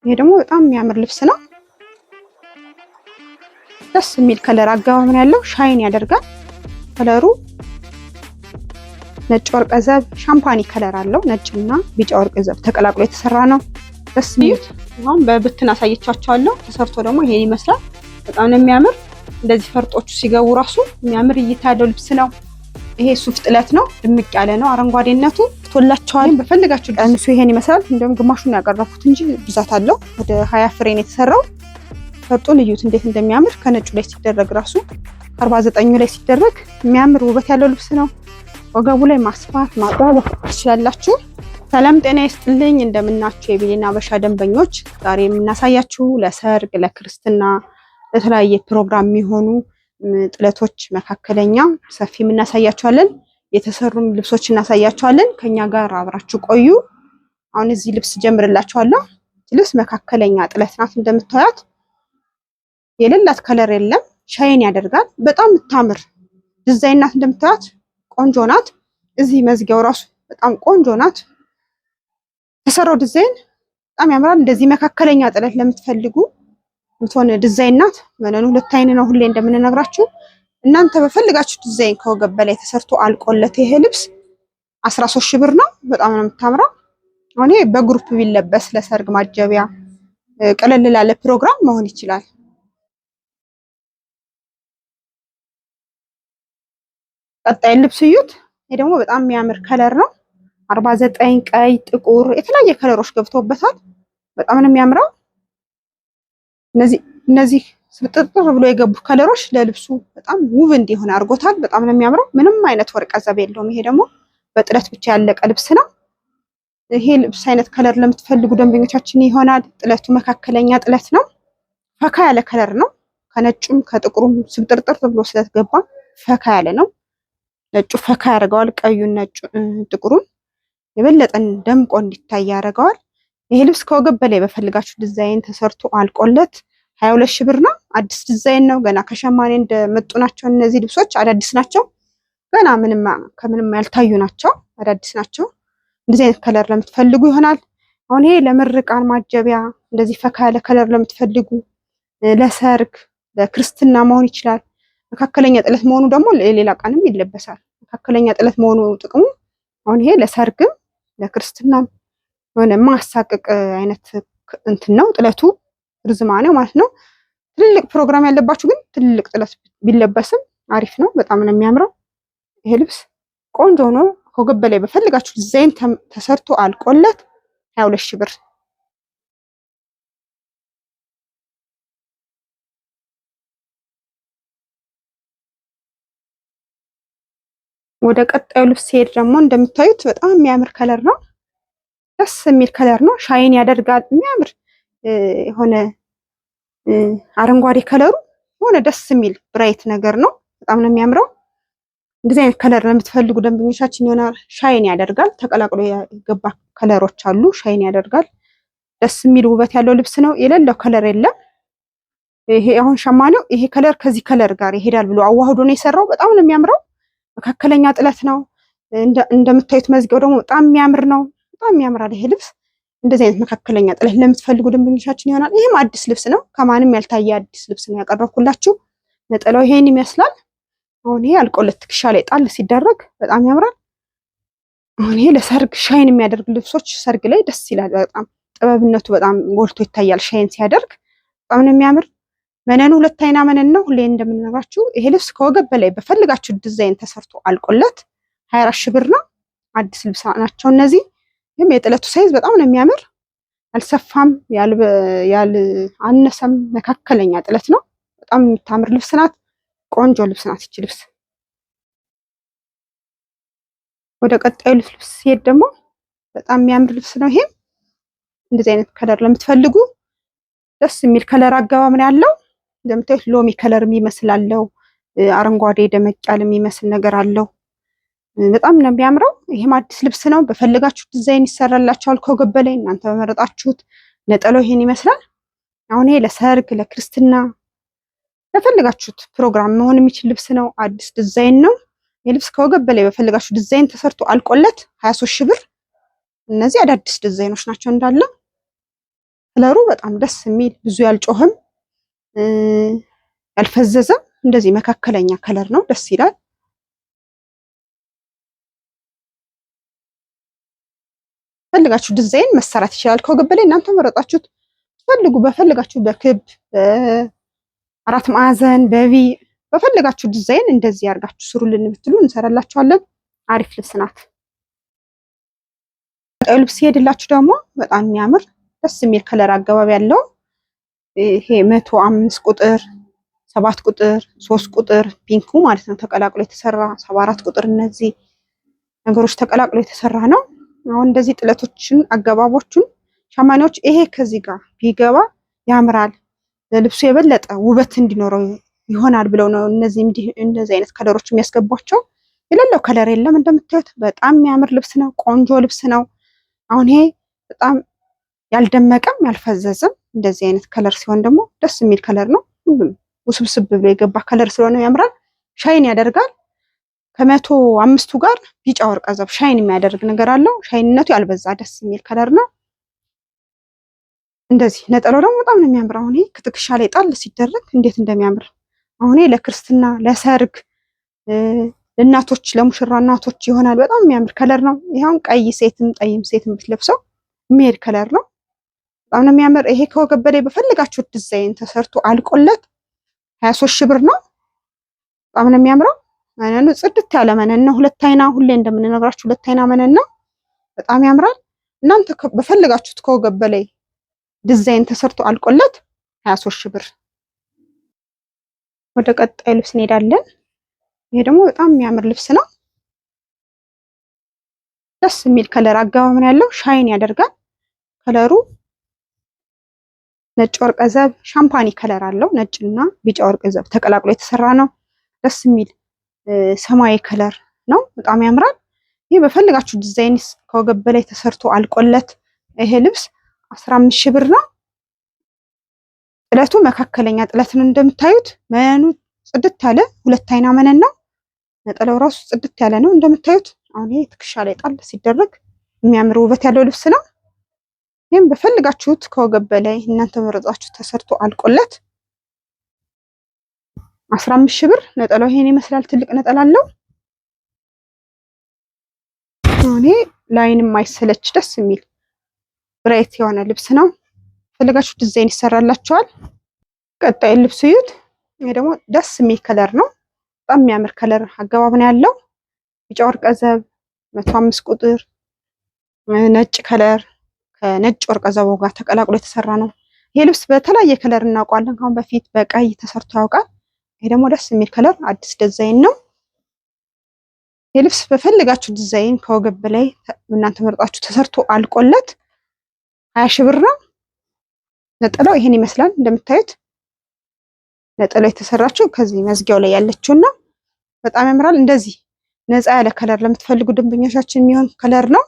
ይሄ ደግሞ በጣም የሚያምር ልብስ ነው። ደስ የሚል ከለር አገባብ ነው ያለው። ሻይን ያደርጋል። ከለሩ ነጭ ወርቀ ዘብ ሻምፓኒ ከለር አለው። ነጭና ቢጫ ወርቀ ዘብ ተቀላቅሎ የተሰራ ነው። ደስ የሚል አሁን በብትን አሳየቻቸዋለሁ። ተሰርቶ ደግሞ ይሄን ይመስላል። በጣም ነው የሚያምር። እንደዚህ ፈርጦቹ ሲገቡ ራሱ የሚያምር እይታ ያለው ልብስ ነው። ይሄ ሱፍ ጥለት ነው። ድምቅ ያለ ነው። አረንጓዴነቱ ቶላቸዋል። በፈልጋችሁ ቀንሱ። ይሄን ይመስላል። እንደውም ግማሹን ያቀረብኩት እንጂ ብዛት አለው። ወደ 20 ፍሬ ነው የተሰራው። ፈርጡን እዩት እንዴት እንደሚያምር ከነጩ ላይ ሲደረግ ራሱ 49ኙ ላይ ሲደረግ የሚያምር ውበት ያለው ልብስ ነው። ወገቡ ላይ ማስፋት ማጥበብ ትችላላችሁ። ሰላም ጤና ይስጥልኝ። እንደምናችሁ የቢሊና አበሻ ደንበኞች፣ ዛሬ የምናሳያችሁ ለሰርግ፣ ለክርስትና፣ ለተለያየ ፕሮግራም የሚሆኑ ጥለቶች መካከለኛ፣ ሰፊ እናሳያችኋለን። የተሰሩም ልብሶች እናሳያችኋለን። ከኛ ጋር አብራችሁ ቆዩ። አሁን እዚህ ልብስ ጀምርላችኋለሁ። ልብስ መካከለኛ ጥለት ናት። እንደምታዩት የሌላት ከለር የለም። ሻይን ያደርጋል። በጣም የምታምር ዲዛይን ናት። እንደምታዩት ቆንጆ ናት። እዚህ መዝጊያው ራሱ በጣም ቆንጆ ናት። የተሰራው ዲዛይን በጣም ያምራል። እንደዚህ መካከለኛ ጥለት ለምትፈልጉ ምትሆን ዲዛይን ናት። መነኑ 2 አይን ነው ሁሌ እንደምንነግራችሁ። እናንተ በፈልጋችሁ ዲዛይን ከወገብ በላይ ተሰርቶ አልቆለት ይሄ ልብስ 13 ሺህ ብር ነው። በጣም ነው የምታምረው። አሁን ይሄ በግሩፕ ቢለበስ ለሰርግ ማጀቢያ ቀለል ላለ ፕሮግራም መሆን ይችላል። ቀጣይ ልብስ እዩት። ይሄ ደግሞ በጣም የሚያምር ከለር ነው። 49 ቀይ፣ ጥቁር የተለያየ ከለሮች ገብተውበታል። በጣም ነው የሚያምረው። እነዚህ ስብጥጥር ብሎ የገቡ ከለሮች ለልብሱ በጣም ውብ እንዲሆን አድርጎታል። በጣም ነው የሚያምረው። ምንም አይነት ወርቀ ዘብ የለውም። ይሄ ደግሞ በጥለት ብቻ ያለቀ ልብስ ነው። ይሄ ልብስ አይነት ከለር ለምትፈልጉ ደንበኞቻችን ይሆናል። ጥለቱ መካከለኛ ጥለት ነው። ፈካ ያለ ከለር ነው። ከነጩም ከጥቁሩም ስብጥርጥር ብሎ ስለተገባ ፈካ ያለ ነው። ነጩ ፈካ ያደርገዋል። ቀዩን ነጩ ጥቁሩን የበለጠን ደምቆ እንዲታይ ያደርገዋል። ይሄ ልብስ ከወገብ በላይ በፈልጋችሁ ዲዛይን ተሰርቶ አልቆለት 22 ሺህ ብር ነው። አዲስ ዲዛይን ነው። ገና ከሸማኔ እንደመጡ ናቸው። እነዚህ ልብሶች አዳዲስ ናቸው። ገና ከምንም ያልታዩ ናቸው። አዳዲስ ናቸው። እንደዚህ አይነት ከለር ለምትፈልጉ ይሆናል። አሁን ይሄ ለምርቃን ማጀቢያ እንደዚህ ፈካ ያለ ከለር ለምትፈልጉ ለሰርግ፣ ለክርስትና መሆን ይችላል። መካከለኛ ጥለት መሆኑ ደግሞ ለሌላ ቀንም ይለበሳል። መካከለኛ ጥለት መሆኑ ጥቅሙ አሁን ይሄ ለሰርግም ለክርስትናም ሆነ ማሳቀቅ አይነት እንትን ነው። ጥለቱ ርዝማኔው ማለት ነው። ትልቅ ፕሮግራም ያለባችሁ ግን ትልቅ ጥለት ቢለበስም አሪፍ ነው። በጣም ነው የሚያምረው። ይሄ ልብስ ቆንጆ ነው። ከወገብ በላይ በፈልጋችሁ ዲዛይን ተሰርቶ አልቆለት 22 ሺህ ብር። ወደ ቀጣዩ ልብስ ሲሄድ ደግሞ እንደምታዩት በጣም የሚያምር ከለር ነው። ደስ የሚል ከለር ነው። ሻይን ያደርጋል። የሚያምር የሆነ አረንጓዴ ከለሩ የሆነ ደስ የሚል ብራይት ነገር ነው። በጣም ነው የሚያምረው። እንደዚህ አይነት ከለር ለምትፈልጉ ደንበኞቻችን ይሆናል። ሻይን ያደርጋል። ተቀላቅሎ የገባ ከለሮች አሉ። ሻይን ያደርጋል። ደስ የሚል ውበት ያለው ልብስ ነው። የሌለው ከለር የለም። ይሄ አሁን ሸማኔው ይሄ ከለር ከዚህ ከለር ጋር ይሄዳል ብሎ አዋህዶ ነው የሰራው። በጣም ነው የሚያምረው። መካከለኛ ጥለት ነው። እንደምታዩት መዝጊያው ደግሞ በጣም የሚያምር ነው። በጣም ያምራል ይሄ ልብስ። እንደዚህ አይነት መካከለኛ ጥለት ለምትፈልጉ ደንበኞቻችን ይሆናል። ይሄም አዲስ ልብስ ነው። ከማንም ያልታየ አዲስ ልብስ ነው ያቀረብኩላችሁ። ነጠላው ይሄን ይመስላል። አሁን ይሄ አልቆለት ትከሻ ላይ ጣል ሲደረግ በጣም ያምራል። አሁን ይሄ ለሰርግ ሻይን የሚያደርግ ልብሶች ሰርግ ላይ ደስ ይላል። በጣም ጥበብነቱ በጣም ጎልቶ ይታያል ሻይን ሲያደርግ። በጣም ነው የሚያምር። መነኑ 2 አይና መነን ነው። ሁሌ እንደምንነግራችሁ ይሄ ልብስ ከወገብ በላይ በፈልጋችሁ ዲዛይን ተሰርቶ አልቆለት 24 ሺህ ብር ነው። አዲስ ልብስ ናቸው እነዚህ። ይሄም የጥለቱ ሳይዝ በጣም ነው የሚያምር። አልሰፋም አነሰም መካከለኛ ጥለት ነው። በጣም የምታምር ልብስ ናት። ቆንጆ ልብስ ናት ይቺ ልብስ። ወደ ቀጣዩ ልብስ ሲሄድ ደግሞ በጣም የሚያምር ልብስ ነው። ይሄም እንደዚህ አይነት ከለር ለምትፈልጉ ደስ የሚል ከለር አገባብ ነው ያለው። እንደምታዩት ሎሚ ከለር የሚመስል አለው። አረንጓዴ ደመቅ ያለ የሚመስል ነገር አለው። በጣም ነው የሚያምረው። ይሄም አዲስ ልብስ ነው። በፈልጋችሁ ዲዛይን ይሰራላችኋል ከወገብ በላይ እናንተ በመረጣችሁት። ነጠላው ይሄን ይመስላል። አሁን ይሄ ለሰርግ፣ ለክርስትና ለፈልጋችሁት ፕሮግራም መሆን የሚችል ልብስ ነው። አዲስ ዲዛይን ነው። የልብስ ከወገብ በላይ በፈልጋችሁ ዲዛይን ተሰርቶ አልቆለት 23 ሺህ ብር። እነዚህ አዳዲስ ዲዛይኖች ናቸው እንዳለ ከለሩ በጣም ደስ የሚል ብዙ ያልጮህም ያልፈዘዘም እንደዚህ መካከለኛ ከለር ነው። ደስ ይላል። ፈልጋችሁ ዲዛይን መሰራት ይችላል። ከወገብ በላይ እናንተ መረጣችሁት ፈልጉ። በፈልጋችሁ በክብ በአራት ማዕዘን በቪ በፈልጋችሁ ዲዛይን እንደዚህ አድርጋችሁ ስሩልን ብትሉ እንሰራላችኋለን። አሪፍ ልብስ ናት። ቀጣዩ ልብስ ሲሄድላችሁ ደግሞ በጣም የሚያምር ደስ የሚል ከለር አገባብ ያለው ይሄ 105 ቁጥር 7 ቁጥር 3 ቁጥር ፒንኩ ማለት ነው ተቀላቅሎ የተሰራ 74 ቁጥር እነዚህ ነገሮች ተቀላቅሎ የተሰራ ነው። አሁን እንደዚህ ጥለቶችን አገባቦቹን ሸማኔዎች ይሄ ከዚህ ጋር ቢገባ ያምራል ለልብሱ የበለጠ ውበት እንዲኖረው ይሆናል ብለው ነው እንደዚህ አይነት ከለሮች የሚያስገቧቸው። የሌለው ከለር የለም። እንደምታዩት በጣም የሚያምር ልብስ ነው። ቆንጆ ልብስ ነው። አሁን ይሄ በጣም ያልደመቀም ያልፈዘዘም እንደዚህ አይነት ከለር ሲሆን ደግሞ ደስ የሚል ከለር ነው። ሁሉም ውስብስብ ብሎ የገባ ከለር ስለሆነ ያምራል። ሻይን ያደርጋል። ከ105ቱ ጋር ቢጫ ወርቀ ዘብ ሻይን የሚያደርግ ነገር አለው። ሻይንነቱ ያልበዛ ደስ የሚል ከለር ነው። እንደዚህ ነጠላው ደግሞ በጣም ነው የሚያምር። አሁን ይሄ ከትከሻ ላይ ጣል ሲደረግ እንዴት እንደሚያምር አሁን ይሄ ለክርስትና፣ ለሰርግ፣ ለእናቶች ለሙሽራ እናቶች ይሆናል። በጣም የሚያምር ከለር ነው። ይሄውን ቀይ ሴትም ጠይም ሴትም ብትለብሰው የሚሄድ ከለር ነው። በጣም ነው የሚያምር። ይሄ ከወገብ በላይ በፈልጋችሁት ዲዛይን ተሰርቶ አልቆለት 23 ሺህ ብር ነው። በጣም ነው የሚያምረው። መነኑ ጽድት ያለ መነን ነው። ሁለት አይና ሁሌ እንደምንነግራችሁ ሁለት አይና መነን ነው። በጣም ያምራል። እናንተ በፈልጋችሁት ከወገብ በላይ ዲዛይን ተሰርቶ አልቆለት 23 ሺህ ብር። ወደ ቀጣይ ልብስ እንሄዳለን። ይሄ ደግሞ በጣም የሚያምር ልብስ ነው። ደስ የሚል ከለር አገባብ ነው ያለው። ሻይን ያደርጋል። ከለሩ ነጭ ወርቀ ዘብ ሻምፓኒ ከለር አለው። ነጭና ቢጫ ወርቀ ዘብ ተቀላቅሎ የተሰራ ነው። ደስ የሚል ሰማያዊ ከለር ነው። በጣም ያምራል። ይሄ በፈልጋችሁ ዲዛይን ከወገብ በላይ ተሰርቶ አልቆለት ይሄ ልብስ 15 ሺህ ብር ነው። ጥለቱ መካከለኛ ጥለት ነው። እንደምታዩት መነኑ ጽድት ያለ ሁለት አይና መነን ነው። ነጠላው ራሱ ጽድት ያለ ነው እንደምታዩት። አሁን ይሄ ትከሻ ላይ ጣል ሲደረግ የሚያምር ውበት ያለው ልብስ ነው። ይሄም በፈልጋችሁት ከወገብ በላይ እናንተ መረጣችሁ ተሰርቶ አልቆለት 15 ሺህ ብር። ነጠላው ይሄን ይመስላል። ትልቅ ነጠላ አለው። አሁን ይሄ ላይንም ማይሰለች ደስ የሚል ብራይት የሆነ ልብስ ነው። ፈልጋችሁ ዲዛይን ይሰራላችኋል። ቀጣይ ልብስ እዩት። ይሄ ደግሞ ደስ የሚል ከለር ነው። በጣም የሚያምር ከለር አገባብ ነው ያለው። ቢጫ ወርቀ ዘብ 105 ቁጥር ነጭ ከለር ከነጭ ወርቀ ዘቦ ጋር ተቀላቅሎ የተሰራ ነው። ይሄ ልብስ በተለያየ ከለር እናውቀዋለን። ካሁን በፊት በቀይ ተሰርቶ ያውቃል። ይሄ ደግሞ ደስ የሚል ከለር አዲስ ዲዛይን ነው። ይሄ ልብስ በፈልጋችሁ ዲዛይን ከወገብ በላይ እናንተ መርጣችሁ ተሰርቶ አልቆለት 20 ሺህ ብር ነው። ነጠላው ይሄን ይመስላል እንደምታዩት። ነጠላው የተሰራችው ከዚህ መዝጊያው ላይ ያለችውና በጣም ያምራል። እንደዚህ ነፃ ያለ ከለር ለምትፈልጉ ደንበኞቻችን የሚሆን ከለር ነው።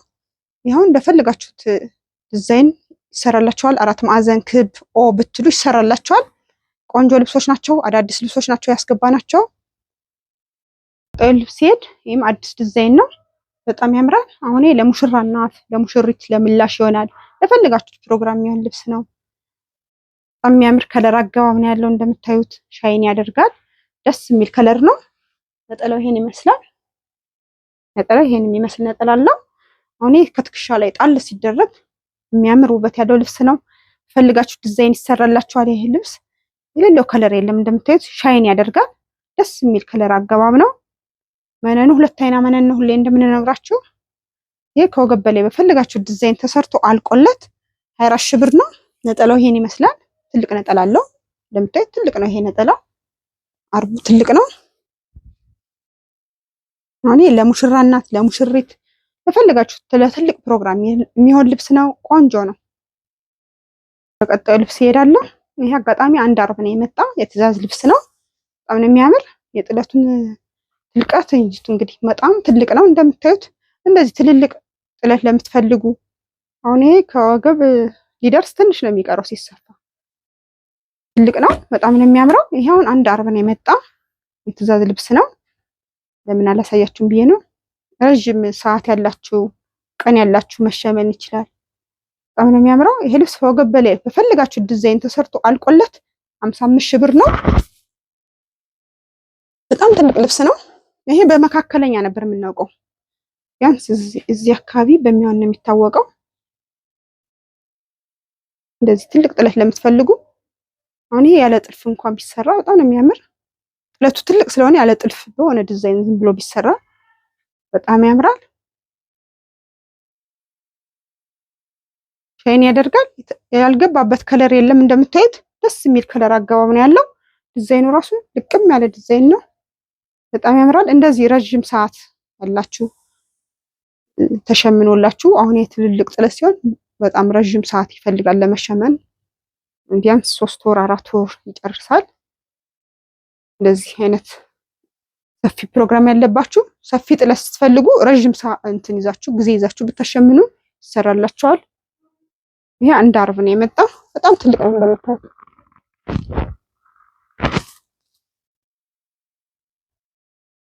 ይሁን እንደፈልጋችሁት ዲዛይን ይሰራላችኋል። አራት ማዕዘን ክብ ኦ ብትሉ ይሰራላችኋል። ቆንጆ ልብሶች ናቸው። አዳዲስ ልብሶች ናቸው ያስገባናቸው። ቀይ ልብስ ሲሄድ ይሄም አዲስ ዲዛይን ነው። በጣም ያምራል። አሁን ለሙሽራ እናት ለሙሽሪት ለምላሽ ይሆናል። ለፈልጋችሁት ፕሮግራም የሚሆን ልብስ ነው። በጣም የሚያምር ከለር አገባብ ነው ያለው። እንደምታዩት ሻይን ያደርጋል። ደስ የሚል ከለር ነው። ነጠላው ይሄን ይመስላል። ነጠላው ይሄን የሚመስል ነጠላ አለው። አሁን ከትከሻ ላይ ጣል ሲደረግ የሚያምር ውበት ያለው ልብስ ነው። ፈልጋችሁ ዲዛይን ይሰራላችኋል። ይሄ ልብስ የሌለው ከለር የለም። እንደምታዩት ሻይን ያደርጋል። ደስ የሚል ከለር አገባብ ነው። መነኑ ሁለት አይና መነን ነው ሁሌ እንደምንነግራችሁ። ይሄ ከወገብ በላይ በፈልጋችሁ ዲዛይን ተሰርቶ አልቆለት 24 ሺህ ብር ነው። ነጠላው ይሄን ይመስላል። ትልቅ ነጠላ አለው። እንደምታዩት ትልቅ ነው። ይሄ ነጠላ አርቡ ትልቅ ነው። አሁን ለሙሽራ እናት ለሙሽሪት በፈልጋችሁት ለትልቅ ፕሮግራም የሚሆን ልብስ ነው። ቆንጆ ነው። በቀጣዩ ልብስ ይሄዳለሁ። ይሄ አጋጣሚ አንድ አርብ ነው የመጣ የትእዛዝ ልብስ ነው። በጣም ነው የሚያምር። የጥለቱን ትልቀት እንግዲህ በጣም ትልቅ ነው። እንደምታዩት እንደዚህ ትልልቅ ጥለት ለምትፈልጉ አሁን ይሄ ከወገብ ሊደርስ ትንሽ ነው የሚቀረው ሲሰፋ። ትልቅ ነው። በጣም ነው የሚያምረው። ይሄ አሁን አንድ አርብ ነው የመጣ የትእዛዝ ልብስ ነው። ለምን አላሳያችሁም ብዬ ነው። ረጅም ሰዓት ያላችሁ ቀን ያላችሁ መሸመን ይችላል። በጣም ነው የሚያምረው። ይሄ ልብስ ወገብ በላይ በፈልጋችሁ ዲዛይን ተሰርቶ አልቆለት 55 ሺህ ብር ነው። በጣም ትልቅ ልብስ ነው። ይሄ በመካከለኛ ነበር የምናውቀው፣ ቢያንስ እዚህ አካባቢ በሚሆን ነው የሚታወቀው። እንደዚህ ትልቅ ጥለት ለምትፈልጉ አሁን ይሄ ያለ ጥልፍ እንኳን ቢሰራ በጣም ነው የሚያምር። ጥለቱ ትልቅ ስለሆነ ያለ ጥልፍ በሆነ ዲዛይን ዝም ብሎ ቢሰራ በጣም ያምራል። ሻይን ያደርጋል። ያልገባበት ከለር የለም። እንደምታዩት ደስ የሚል ከለር አገባብ ነው ያለው። ዲዛይኑ ራሱ ልቅም ያለ ዲዛይን ነው። በጣም ያምራል። እንደዚህ ረጅም ሰዓት ያላችሁ ተሸምኖላችሁ፣ አሁን የትልልቅ ጥለት ሲሆን በጣም ረጅም ሰዓት ይፈልጋል ለመሸመን። ቢያንስ 3 ወር 4 ወር ይጨርሳል። እንደዚህ አይነት ሰፊ ፕሮግራም ያለባችሁ ሰፊ ጥለት ስትፈልጉ ረጅም ሰዓት እንትን ይዛችሁ ጊዜ ይዛችሁ ብታሸምኑ ይሰራላችኋል። ይሄ አንድ አርብ ነው የመጣው። በጣም ትልቅ ነው እንደምታዩት።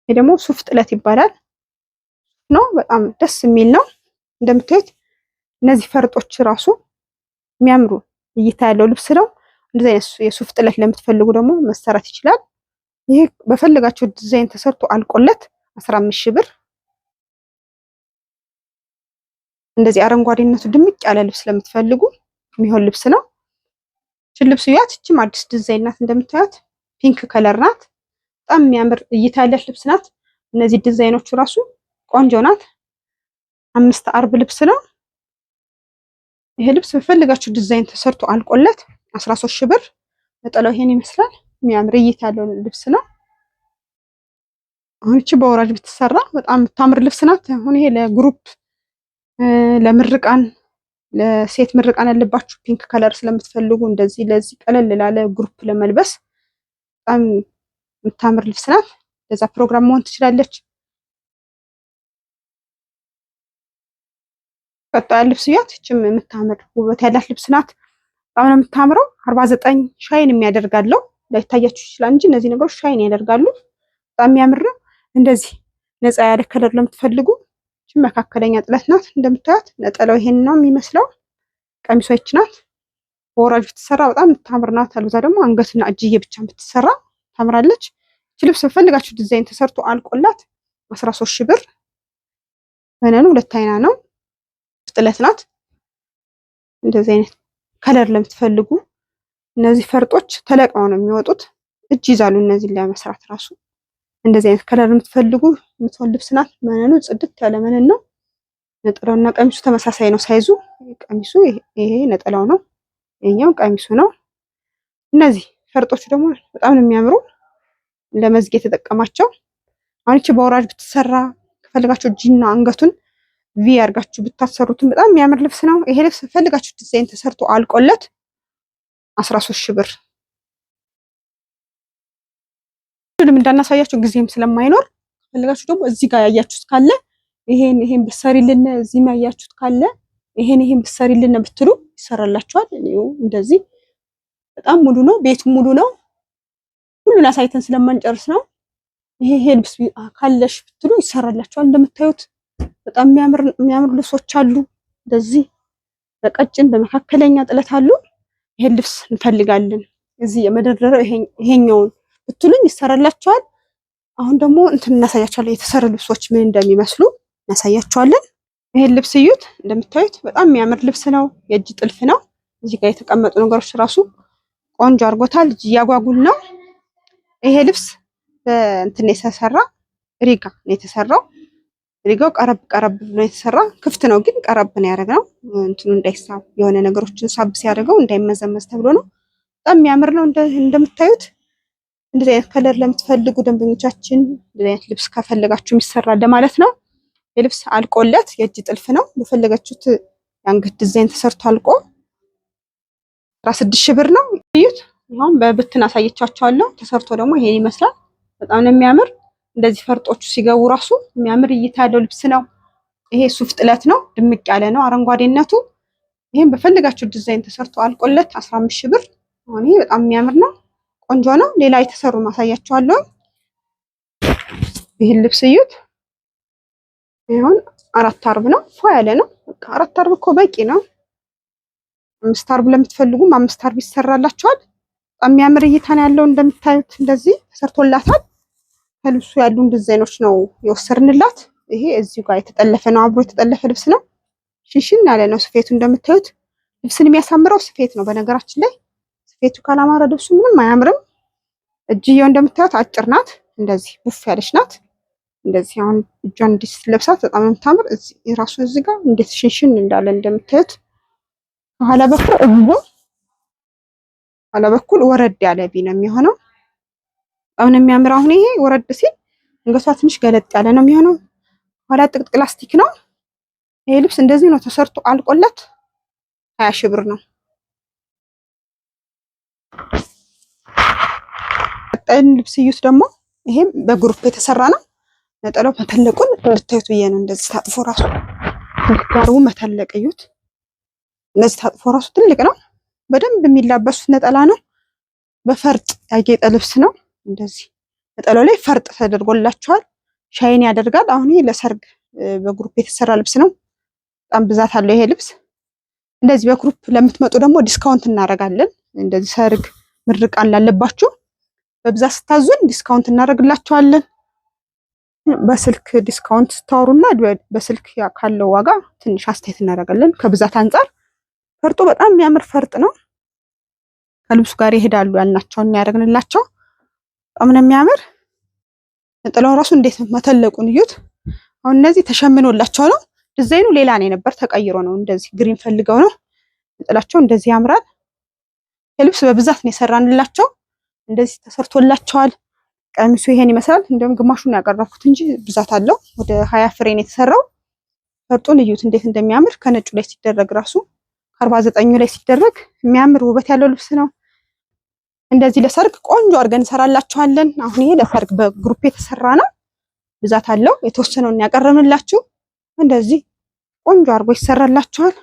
ይሄ ደግሞ ሱፍ ጥለት ይባላል ነው። በጣም ደስ የሚል ነው እንደምታዩት። እነዚህ ፈርጦች ራሱ የሚያምሩ እይታ ያለው ልብስ ነው። እንደዚህ አይነት የሱፍ ጥለት ለምትፈልጉ ደግሞ መሰራት ይችላል። ይሄ በፈልጋችሁ ዲዛይን ተሰርቶ አልቆለት 15 ሺህ ብር። እንደዚህ አረንጓዴነቱ ድምቅ ያለ ልብስ ለምትፈልጉ የሚሆን ልብስ ነው። እቺ ልብስ ያት እቺም አዲስ ዲዛይን ናት። እንደምታዩት ፒንክ ከለር ናት። በጣም የሚያምር እይታ ያላት ልብስ ናት። እነዚህ ዲዛይኖቹ ራሱ ቆንጆ ናት። 5 አርብ ልብስ ነው። ይሄ ልብስ በፈልጋችሁ ዲዛይን ተሰርቶ አልቆለት 13 ሺህ ብር። ነጠላው ይሄን ይመስላል። የሚያምር እይታ ያለው ልብስ ነው። አሁን እቺ በወራጅ ብትሰራ በጣም የምታምር ልብስ ናት። አሁን ይሄ ለግሩፕ ለምርቃን ለሴት ምርቃን ያለባችሁ ፒንክ ከለር ስለምትፈልጉ እንደዚህ ለዚህ ቀለል ላለ ግሩፕ ለመልበስ በጣም የምታምር ልብስ ናት። ለዛ ፕሮግራም መሆን ትችላለች። ቀጣይ ልብስ ያት እቺም የምታምር ውበት ያላት ልብስ ናት። በጣም ነው የምታምረው። 49 ሻይን የሚያደርጋለው ላይታያችሁ ይችላል እንጂ እነዚህ ነገሮች ሻይን ያደርጋሉ። በጣም የሚያምር ነው። እንደዚህ ነፃ ያለ ከለር ለምትፈልጉ መካከለኛ ጥለት ናት። እንደምታዩት ነጠላው ይሄን ነው የሚመስለው። ቀሚሷ ይች ናት። በወራጅ ብትሰራ በጣም የምታምር ናት። አልብዛ ደግሞ አንገትና እጅዬ ብቻ ብትሰራ ታምራለች። እቺ ልብስ በፈልጋችሁ ዲዛይን ተሰርቶ አልቆላት 13 ሺህ ብር። በነኑ 2 አይና ነው። ጥለት ናት። እንደዚህ አይነት ከለር ለምትፈልጉ እነዚህ ፈርጦች ተለቅመው ነው የሚወጡት። እጅ ይዛሉ እነዚህ ለመስራት ራሱ። እንደዚህ አይነት ከለር የምትፈልጉ የምትሆን ልብስ ናት። መነኑ ጽድት ያለ መነን ነው። ነጠላውና ቀሚሱ ተመሳሳይ ነው ሳይዙ። ቀሚሱ ይሄ ነጠላው ነው፣ ይሄኛው ቀሚሱ ነው። እነዚህ ፈርጦች ደግሞ በጣም ነው የሚያምሩ። ለመዝጌ የተጠቀማቸው አሁን እቺ በወራጅ ብትሰራ ከፈልጋችሁ እጅና አንገቱን ቪ አድርጋችሁ ብታሰሩትም በጣም የሚያምር ልብስ ነው። ይሄ ልብስ ፈልጋችሁ ዲዛይን ተሰርቶ አልቆለት 13 ሺህ ብር። ሁሉም እንዳናሳያችሁ ጊዜም ስለማይኖር ፈልጋችሁ ደግሞ እዚህ ጋር ያያችሁት ካለ ይሄን ብትሰሪልን፣ እዚህ ያያችሁት ካለ ይሄን ብትሰሪልን ብትሉ ይሰራላችኋል። እንደዚህ በጣም ሙሉ ነው፣ ቤቱ ሙሉ ነው። ሁሉን አሳይተን ስለማንጨርስ ነው። ይሄ ልብስ ካለሽ ብትሉ ይሰራላችኋል። እንደምታዩት በጣም የሚያምር ልብሶች አሉ። እንደዚህ በቀጭን በመካከለኛ ጥለት አሉ። ይሄን ልብስ እንፈልጋለን እዚህ የመደረደረው ይሄኛውን ብትሉኝ ይሰራላችኋል። አሁን ደግሞ እንትን እናሳያችኋለን፣ የተሰሩ ልብሶች ምን እንደሚመስሉ እናሳያችኋለን። ይሄን ልብስ እዩት። እንደምታዩት በጣም የሚያምር ልብስ ነው። የእጅ ጥልፍ ነው። እዚህ ጋር የተቀመጡ ነገሮች ራሱ ቆንጆ አድርጎታል። እጅ እያጓጉል ነው። ይሄ ልብስ በእንትን የተሰራ ሪጋ ነው የተሰራው። ሪጋው ቀረብ ብሎ የተሰራ ክፍት ነው፣ ግን ቀረብ ነው ያደረግነው። እንትኑ እንዳይሳብ የሆነ ነገሮችን ሳብ ሲያደርገው እንዳይመዘመዝ ተብሎ ነው። በጣም የሚያምር ነው። እንደምታዩት እንደዚህ አይነት ከለር ለምትፈልጉ ደንበኞቻችን እንደዚህ አይነት ልብስ ከፈለጋችሁ የሚሰራ ለማለት ነው። የልብስ አልቆለት የእጅ ጥልፍ ነው። በፈለጋችሁት የአንገት ዲዛይን ተሰርቶ አልቆ 16 ሺህ ብር ነው። እዩት። አሁን በብትን አሳየቻችኋለሁ። ተሰርቶ ደግሞ ይሄን ይመስላል። በጣም ነው የሚያምር። እንደዚህ ፈርጦቹ ሲገቡ ራሱ የሚያምር እይታ ያለው ልብስ ነው። ይሄ ሱፍ ጥለት ነው። ድምቅ ያለ ነው አረንጓዴነቱ። ይሄን በፈለጋችሁ ዲዛይን ተሰርቶ አልቆለት 15 ሺህ ብር። አሁን ይሄ በጣም የሚያምር ነው። ቆንጆ ነው። ሌላ የተሰሩ ማሳያችኋለሁ። ይሄን ልብስ እዩት። ይሁን 4 አርብ ነው። ፏ ያለ ነው። በቃ 4 አርብ እኮ በቂ ነው። 5 አርብ ለምትፈልጉም 5 አርብ ይሰራላችኋል። በጣም የሚያምር እይታ ነው ያለው። እንደምታዩት እንደዚህ ተሰርቶላታል። ከልብሱ ያሉ ዲዛይኖች ነው የወሰርንላት። ይሄ እዚሁ ጋር የተጠለፈ ነው፣ አብሮ የተጠለፈ ልብስ ነው። ሽንሽን ያለ ነው ስፌቱ። እንደምታዩት ልብስን የሚያሳምረው ስፌት ነው። በነገራችን ላይ ስፌቱ ካላማረ ልብሱ ምንም አያምርም። እጅየው እንደምታዩት አጭር ናት፣ እንደዚህ ቡፍ ያለች ናት። እንደዚህ አሁን እጇን እንዲህ ስትለብሳት በጣም ነው የምታምር። ራሱ እዚህ ጋር እንዴት ሽንሽን እንዳለ እንደምታዩት ከኋላ በኩል ወረድ ያለ ቢ ነው የሚሆነው። በጣም ነው የሚያምር። አሁን ይሄ ወረድ ሲል አንገቷ ትንሽ ገለጥ ያለ ነው የሚሆነው። ኋላ ጥቅጥቅ ላስቲክ ነው። ይሄ ልብስ እንደዚህ ነው ተሰርቶ አልቆለት 20 ሺህ ብር ነው። ቀጣዩን ልብስ እዩት ደግሞ። ይሄም በግሩፕ የተሰራ ነው። ነጠላው መተለቁን እንድታዩት ብዬ ነው። እንደዚህ ታጥፎ ራሱ ጋሩ መተለቅ እዩት። እንደዚህ ታጥፎ ራሱ ትልቅ ነው። በደንብ የሚላበሱት ነጠላ ነው። በፈርጥ ያጌጠ ልብስ ነው። እንደዚህ ነጠላው ላይ ፈርጥ ተደርጎላቸዋል። ሻይን ያደርጋል። አሁን ይሄ ለሰርግ በግሩፕ የተሰራ ልብስ ነው። በጣም ብዛት አለው ይሄ ልብስ። እንደዚህ በግሩፕ ለምትመጡ ደግሞ ዲስካውንት እናደርጋለን። እንደዚህ ሰርግ ምርቃን ላለባችሁ በብዛት ስታዙን ዲስካውንት እናደርግላችኋለን። በስልክ ዲስካውንት ስታወሩና በስልክ ካለው ዋጋ ትንሽ አስተያየት እናደርጋለን። ከብዛት አንጻር ፈርጡ በጣም የሚያምር ፈርጥ ነው። ከልብሱ ጋር ይሄዳሉ ያልናቸውን ያደርግንላቸው። በጣም ነው የሚያምር። ነጠላው ራሱ እንዴት መተለቁን እዩት። አሁን እነዚህ ተሸምኖላቸው ነው። ዲዛይኑ ሌላ ነው የነበር ተቀይሮ ነው። እንደዚህ ግሪን ፈልገው ነው። ነጠላቸው እንደዚህ ያምራል። የልብስ በብዛት ነው የሰራንላቸው። እንደዚህ ተሰርቶላቸዋል። ቀሚሱ ይሄን ይመስላል። እንደውም ግማሹን ያቀረብኩት እንጂ ብዛት አለው። ወደ 20 ፍሬ ነው የተሰራው። ፈርጡን እዩት እንዴት እንደሚያምር። ከነጩ ላይ ሲደረግ ራሱ ከ49ኙ ላይ ሲደረግ የሚያምር ውበት ያለው ልብስ ነው። እንደዚህ ለሰርግ ቆንጆ አድርገን እንሰራላችኋለን። አሁን ይሄ ለሰርግ በግሩፕ የተሰራ ነው። ብዛት አለው። የተወሰነውን ያቀረብንላችሁ። እንደዚህ ቆንጆ አድርጎ ይሰራላችኋል።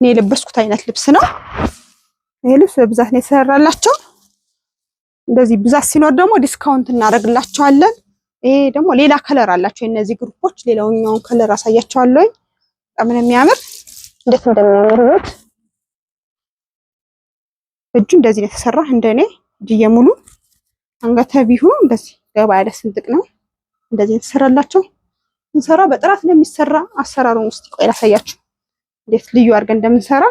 እኔ የለበስኩት አይነት ልብስ ነው። ይሄ ልብስ በብዛት ነው የተሰራላቸው። እንደዚህ ብዛት ሲኖር ደግሞ ዲስካውንት እናደርግላችኋለን። ይሄ ደግሞ ሌላ ከለር አላቸው የነዚህ ግሩፖች። ሌላኛውን ከለር አሳያችኋለሁ። በጣም ነው የሚያምር። እንዴት እንደሚያምር ነው። እጁ እንደዚህ ነው የተሰራ። እንደኔ እጅዬ ሙሉ አንገተ ቢሁ እንደዚህ ገባ ያለ ስንጥቅ ነው። እንደዚህ የተሰራላቸው። እንሰራ በጥራት ነው የሚሰራ። አሰራሩን ውስጥ ቆይ ላሳያችሁ እንዴት ልዩ አድርገን እንደምንሰራ።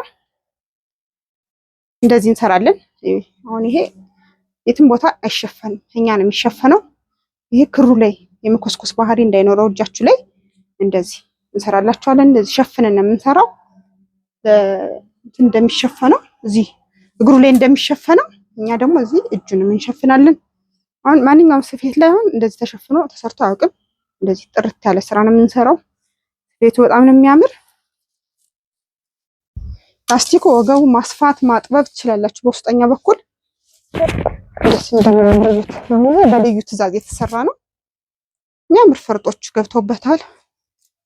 እንደዚህ እንሰራለን። አሁን ይሄ የትም ቦታ አይሸፈንም፣ እኛ ነው የሚሸፈነው። ይሄ ክሩ ላይ የመኮስኮስ ባህሪ እንዳይኖረው እጃችሁ ላይ እንደዚህ እንሰራላችኋለን። እንደዚህ ሸፍነን ነው የምንሰራው። እንደሚሸፈነው እዚህ እግሩ ላይ እንደሚሸፈነው እኛ ደግሞ እዚህ እጁንም እንሸፍናለን። አሁን ማንኛውም ስፌት ላይ አሁን እንደዚህ ተሸፍኖ ተሰርቶ አያውቅም። እንደዚህ ጥርት ያለ ስራ ነው የምንሰራው። ስፌቱ በጣም ነው የሚያምር። ላስቲኩ ወገቡ ማስፋት ማጥበብ ትችላላችሁ። በውስጠኛ በኩል እንደዚህ እንደምንረዩት ነው። በልዩ ትዕዛዝ የተሰራ ነው። የሚያምር ፈርጦች ገብተውበታል።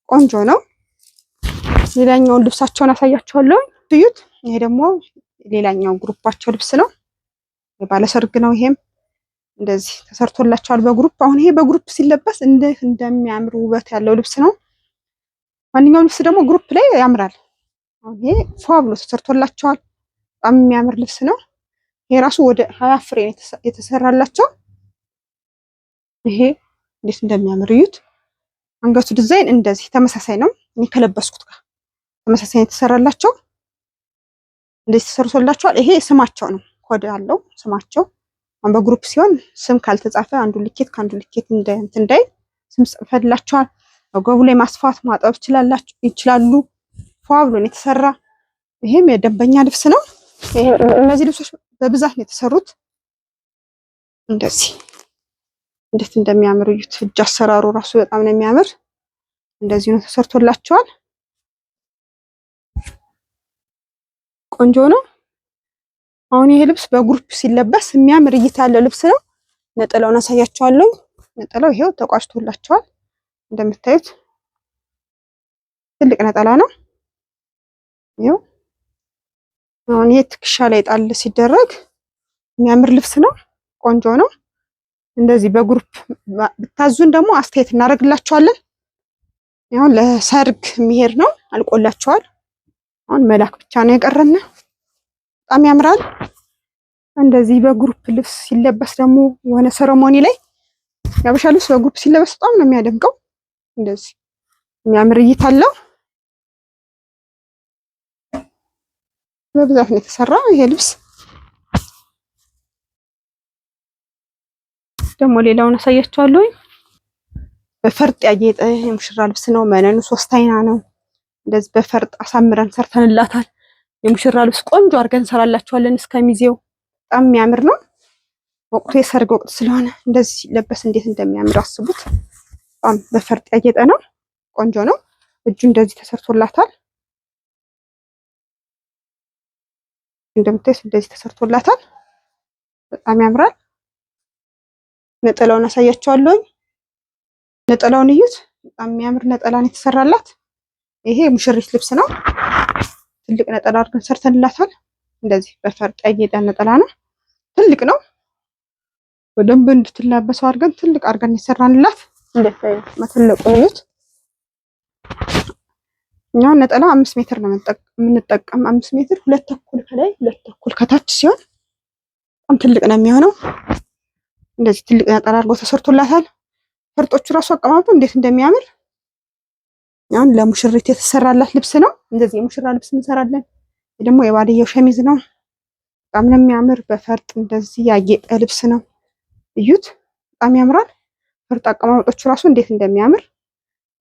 ቆንጆ ነው። ሌላኛውን ልብሳቸውን አሳያችኋለሁ። እዩት። ይሄ ደግሞ ሌላኛው ግሩፓቸው ልብስ ነው። የባለሰርግ ነው። ይሄም እንደዚህ ተሰርቶላቸዋል በግሩፕ። አሁን ይሄ በግሩፕ ሲለበስ እንደሚያምር ውበት ያለው ልብስ ነው። ማንኛውም ልብስ ደግሞ ግሩፕ ላይ ያምራል። አሁን ይሄ ፏ ብሎ ተሰርቶላቸዋል። በጣም የሚያምር ልብስ ነው። ይሄ ራሱ ወደ 20 ፍሬ የተሰራላቸው። ይሄ እንዴት እንደሚያምር እዩት። አንገቱ ዲዛይን እንደዚህ ተመሳሳይ ነው። እኔ ከለበስኩት ጋር ተመሳሳይ የተሰራላቸው። እንደዚህ ተሰርቶላቸዋል። ይሄ ስማቸው ነው። ኮድ አለው ስማቸው። አሁን በግሩፕ ሲሆን ስም ካልተጻፈ አንዱ ልኬት ከአንዱ ልኬት እንዳይ ስም ጽፈላቸዋል። ወገቡ ላይ ማስፋት ማጠብ ይችላሉ። ፏ ብሎ ነው የተሰራ። ይሄም የደንበኛ ልብስ ነው። እነዚህ ልብሶች በብዛት ነው የተሰሩት። እንደዚህ እንዴት እንደሚያምር እዩት። እጅ አሰራሩ ራሱ በጣም ነው የሚያምር። እንደዚህ ነው ተሰርቶላቸዋል። ቆንጆ ነው። አሁን ይሄ ልብስ በግሩፕ ሲለበስ የሚያምር እይታ ያለው ልብስ ነው። ነጠላውን አሳያችኋለሁ። ነጠላው ይሄው ተቋጭቶላቸዋል። እንደምታዩት ትልቅ ነጠላ ነው። ይሄው አሁን ይሄ ትከሻ ላይ ጣል ሲደረግ የሚያምር ልብስ ነው። ቆንጆ ነው። እንደዚህ በግሩፕ ብታዙን ደግሞ አስተያየት እናደርግላችኋለን። አሁን ለሰርግ የሚሄድ ነው። አልቆላችኋል። አሁን መላክ ብቻ ነው የቀረን። በጣም ያምራል። እንደዚህ በግሩፕ ልብስ ሲለበስ ደግሞ የሆነ ሰረሞኒ ላይ ያበሻ ልብስ በግሩፕ ሲለበስ በጣም ነው የሚያደምቀው። እንደዚህ የሚያምር እይታ አለው። በብዛት ነው የተሰራው ይሄ ልብስ። ደግሞ ሌላውን አሳያችኋለሁ። በፈርጥ ያጌጠ የሙሽራ ልብስ ነው። መነኑ 3 አይና ነው። እንደዚህ በፈርጥ አሳምረን ሰርተንላታል። የሙሽራ ልብስ ቆንጆ አድርገን እንሰራላችኋለን እስከሚዜው። በጣም የሚያምር ነው። ወቅቱ የሰርግ ወቅት ስለሆነ እንደዚህ ሲለበስ እንዴት እንደሚያምር አስቡት። በጣም በፈርጥ ያጌጠ ነው። ቆንጆ ነው። እጁ እንደዚህ ተሰርቶላታል። እንደምታዩት እንደዚህ ተሰርቶላታል። በጣም ያምራል። ነጠላውን አሳያችኋለሁ። ነጠላውን እዩት። በጣም የሚያምር ነጠላን የተሰራላት። ይሄ ሙሽሪት ልብስ ነው። ትልቅ ነጠላ አድርገን ሰርተንላታል። እንደዚህ በፈርጥ ያጌጠ ነጠላ ነው። ትልቅ ነው። በደንብ እንድትላበሰው አድርገን ትልቅ አድርገን የሰራንላት። እንደዚህ መትልቁ እዩት። እኛ ነጠላ 5 ሜትር ነው የምንጠቀም። 5 ሜትር 2 ተኩል ከላይ 2 ተኩል ከታች ሲሆን በጣም ትልቅ ነው የሚሆነው። እንደዚህ ትልቅ ነጠላ አድርጎ ተሰርቶላታል። ፈርጦቹ ራሱ አቀማመጡ እንዴት እንደሚያምር። ያን ለሙሽሪት የተሰራላት ልብስ ነው። እንደዚህ የሙሽራ ልብስ እንሰራለን። ይሄ ደግሞ የባልየው ሸሚዝ ነው። በጣም ነው የሚያምር። በፈርጥ እንደዚህ ያጌጠ ልብስ ነው። እዩት። በጣም ያምራል። ፈርጥ አቀማመጦቹ ራሱ እንዴት እንደሚያምር።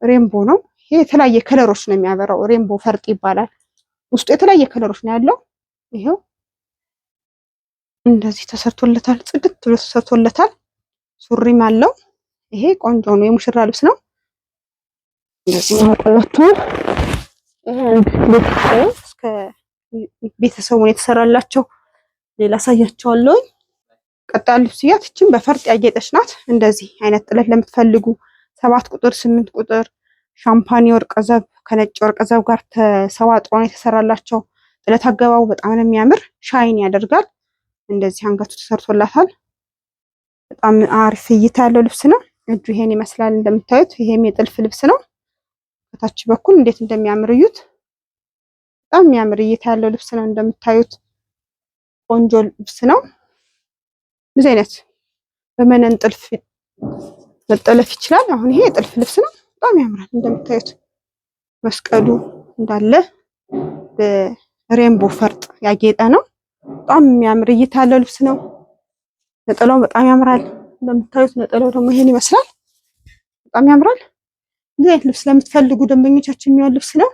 ሬምቦ ነው። ይሄ የተለያየ ከለሮች ነው የሚያበራው። ሬምቦ ፈርጥ ይባላል። ውስጡ የተለያየ ከለሮች ነው ያለው። ይሄው እንደዚህ ተሰርቶለታል። ጽድት ብሎ ተሰርቶለታል። ሱሪም አለው። ይሄ ቆንጆ ነው። የሙሽራ ልብስ ነው። እንደዚህ ማቆላቷል። እስከ ቤተሰቡን የተሰራላቸው ሌላ አሳያቸዋለሁ። ቀጣይ ልብስ ያት እቺን በፈርጥ ያጌጠች ናት። እንደዚህ አይነት ጥለት ለምትፈልጉ 7 ቁጥር 8 ቁጥር ሻምፓኒ ወርቀ ዘብ ከነጭ ወርቀ ዘብ ጋር ተሰዋጥሮ ነው የተሰራላቸው። ጥለት አገባቡ በጣም ነው የሚያምር። ሻይን ያደርጋል። እንደዚህ አንገቱ ተሰርቶላታል። በጣም አሪፍ እይታ ያለው ልብስ ነው። እጁ ይሄን ይመስላል እንደምታዩት። ይሄም የጥልፍ ልብስ ነው። ከታች በኩል እንዴት እንደሚያምር እዩት። በጣም የሚያምር እይታ ያለው ልብስ ነው እንደምታዩት። ቆንጆ ልብስ ነው። እንደዚህ አይነት በመነን ጥልፍ መጠለፍ ይችላል። አሁን ይሄ የጥልፍ ልብስ ነው። በጣም ያምራል እንደምታዩት። መስቀሉ እንዳለ በሬምቦ ፈርጥ ያጌጠ ነው። በጣም የሚያምር እይታ ያለው ልብስ ነው። ነጠላው በጣም ያምራል እንደምታዩት። ነጠላው ደግሞ ይሄን ይመስላል። በጣም ያምራል። እንደዚህ አይነት ልብስ ለምትፈልጉ ደንበኞቻችን የሚሆን ልብስ ነው።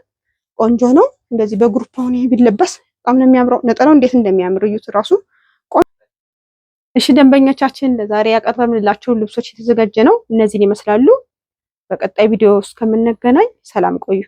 ቆንጆ ነው። እንደዚህ በግሩፕ አሁን ይሄ ቢለበስ በጣም ነው የሚያምረው። ነጠላው እንዴት እንደሚያምር እዩት ራሱ። እሺ ደንበኞቻችን ለዛሬ ያቀረብንላችሁ ልብሶች የተዘጋጀ ነው። እነዚህን ይመስላሉ። በቀጣይ ቪዲዮ እስከምንገናኝ ሰላም ቆዩ።